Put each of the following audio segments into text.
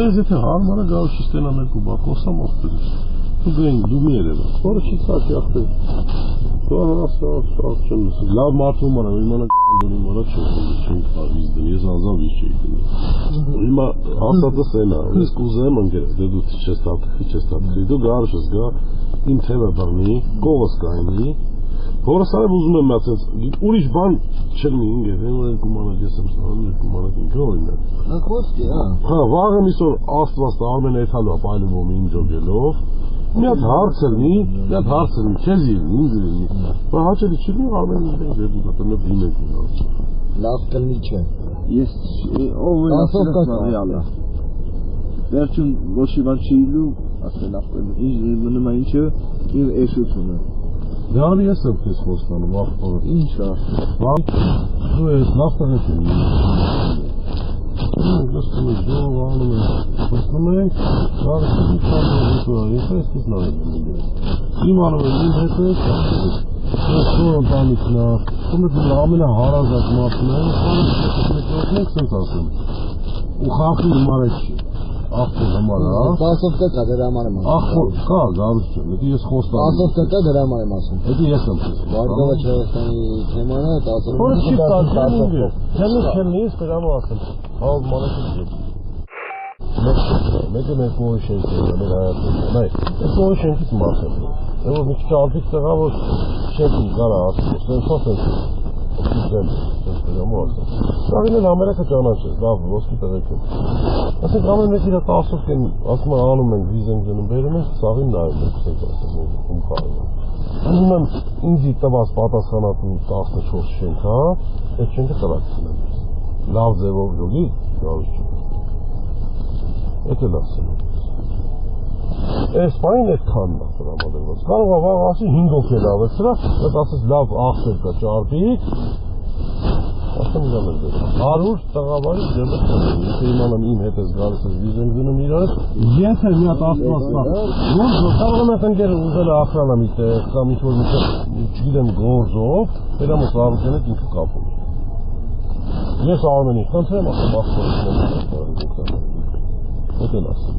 Ստես եթե հարմարը գալու չի ստենան երկու բա կոսամ ախտել դու գային դու մի երևա որը չի սակի ախտել դու հասա չեմ լավ մարդու մարա իմանա դոնի մարա չեմ խավիզ դու ես ազավ ես չի հիմա ասածը սենա ես կուզեմ ընկեր դե դու չես տա դու գարշ ես գա իմ թեմը բռնի կողս կայնի որս արև ուզում եմ ասած ուրիշ բան չլինի ինգեր երկու մանակ ես եմ ստանում երկու մանակ ինքնորինը Խոսքի, հա, վաղը միսոր աստված Արմեն այդալու ապայլում ում ինձ ոգելով մի հատ հարց լինի, քեզ ինձ լինի բա հաճելի չի լինի Արմեն ինձ երկու դատը դիմեք լավ կլինի չէ Ես ով է ասել վերջում ոչ մի բան չի իլու ասել ապրել ինչ մնում է ինչը իր էշությունը Դարի ես եմ քեզ խոստանում ախտորը Ինչ է դու ես լավ տղեկ եմ Լսում եք դու անում եք խոստում եք հարցի շարժը ես ես նայում իմ անում եմ ինձ հետ ես տանիքնա դու ամենահարազատ մարդն ես sense ասում ու խախի մարեչ ախտը համար Պասով կա դրա համար եմ ասում ախտը կա գարուշը դու ես խոստանում Պասով կա դրա համար եմ ասում Դա ես եմ Վարգովը Չեղստանի թեմանը 10 Որը չի տալի ես դրա համար ասեմ Հավ մանեքից Մեկը մեկ մոյ շենքի մեր հայացքից նայ այս մոյ շենքից մասը Եվ մի քիչ ալտիկ տղա որ շենքին գարա ասում սենսացիա Սաղին ամերիկա ճանաչես, լավ, ոսկի տղեկ եմ Ասենք ամեն մեկ իրա 10-ով կեն, ասում են անում ենք, վիզ ենք գնում, բերում ենք, սաղին նայում ենք, սենք ասում ում խաղում Ունում եմ ինձի տված պատասխանատու 14 շենք, հա, այդ շենքը տրակցում եմ Լավ ձևով լուգի, գարուշ չեմ Էդ էլ ասում եմ Այս պային այդ քանն է տրամադրված Կարող ավաղ ասի 5 օք է լավ է սրա, այդ ասես լավ աղթեր կա ճարդիկ Ասեմ իրան էլ դեր 100 տղավարի ձևը կնեմ Եթե իմանամ իմ հետ ես գալիս ես վիզ եմ գնում իրար Եթե մի հատ աստված կա Ոնց կարող եմ այդ ընկերը ուզել է ախրանամ իտեղ Կամ ինչ-որ չգիտեմ գործով Երամոս առուկեն էտ ինքը կապում Ես Արմենի խնդրեմ ասեմ ախտորից Էդ են ասում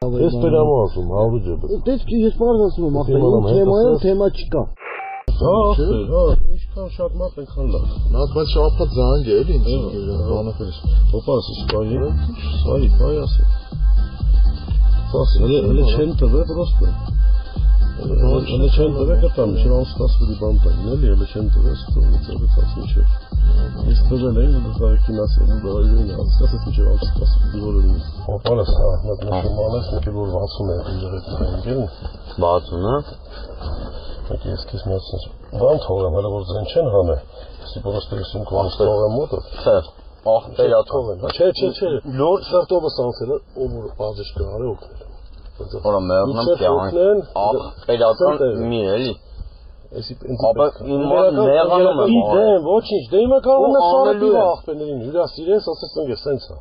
Ես տերամո ասում, հավրու ջեպը Տեսք ես պարդ ասում եմ թեմայում թեմա չկա Ինչքան շատ մարդ ենքան լավ Նած բայց շապատ զանգ է էլի ինձ բանախելիս Ոպաս իսպայի, սայի ասել Հələ չեն տվե պրոստը Հələ չեն տվե կտամ, չեն անսկասվելի բանտային էլի, հələ չեն տվե սպտողնից էլի ծաց մինչև Ես տվել էին, որ դարեկին ասել, ու դարեկին անսկասվեց մինչև անսկասվելի որերին Ոպարս, մեկ նշում անես, մեկ էլ որ 60 է իջեղետ նայնգելն 60-ը Մեկ ես կես միացնես բան թողեմ, հələ որ ձեն չեն համ է Սի պրոստը ես իմ կողնս թողեմ մոտը Ախտերա թողեմ Չէ, լորդ սրտովս անցել է, ով որ բաժիշ կհար է օգնել Որը մեղնեմ կյանք ախտերական մի էլի Ապա իմ մեղանում եմ Դեմ, ոչինչ, դե իմը կարող եմ սարը պիվա աղպեներին հյուրասիրես, ասես ընգեր, սենց է